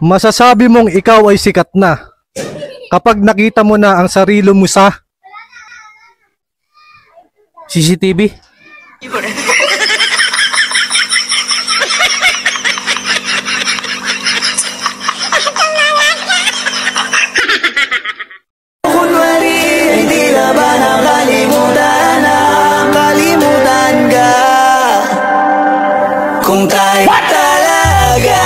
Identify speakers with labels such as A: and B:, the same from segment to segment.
A: Masasabi mong ikaw ay sikat na kapag nakita mo na ang sarili mo sa CCTV.
B: Kunwari, hindi na ba nakalimutan na kalimutan ka kung tayo talaga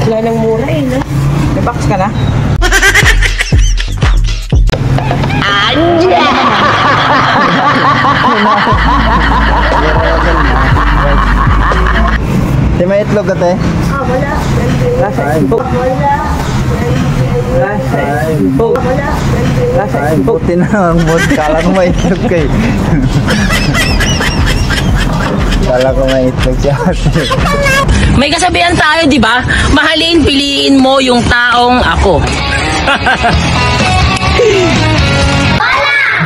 C: Wala nang mura eh, no? May box ka na?
D: Di may itlog ka, te?
C: Wala.
D: Ay, buti na ang mod. Kala ko may itlog kay. Kala ko may itlog siya.
E: May kasabihan tayo, di ba? Mahalin, piliin mo yung taong ako.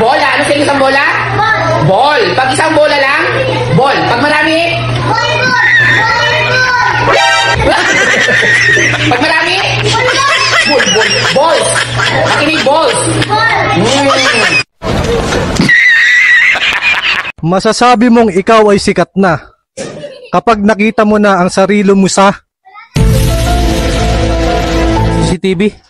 F: Bola! Ano sa isang bola? Ball! Pag isang bola lang? Ball! Pag marami? Pag marami? Ball! Ball! Makinig ball!
A: Masasabi mong ikaw ay sikat na kapag nakita mo na ang sarili mo sa CCTV.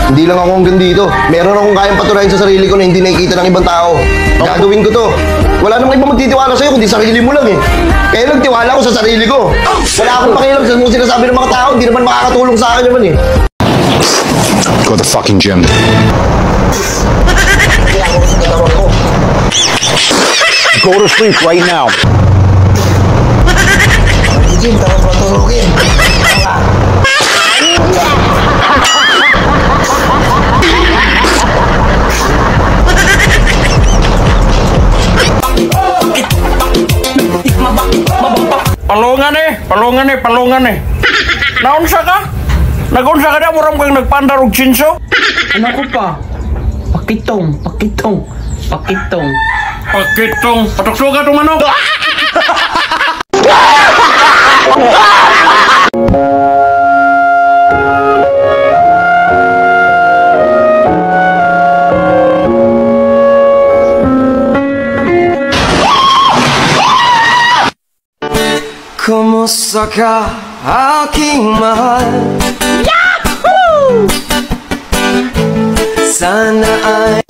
G: Hindi lang ako hanggang dito. Meron akong kayang patunayan sa sarili ko na hindi nakikita ng ibang tao. Gagawin ko to. Wala namang ibang magtitiwala sa'yo kundi sarili mo lang eh. Kaya nagtiwala ako sa sarili ko. Wala akong pakialam sa mga sinasabi ng mga tao. Hindi naman makakatulong sa akin naman eh.
H: Go to the fucking gym. Go to sleep right now.
G: Jim, tapos matulogin.
I: Palungan eh. Naunsa ka? Nagunsa ka na, muram kang nagpandar og chinso?
C: Ano ko pa? Pakitong.
I: Patukso ka itong manok.
B: Kumusta ka, aking mahal? Yahoo! Sana ay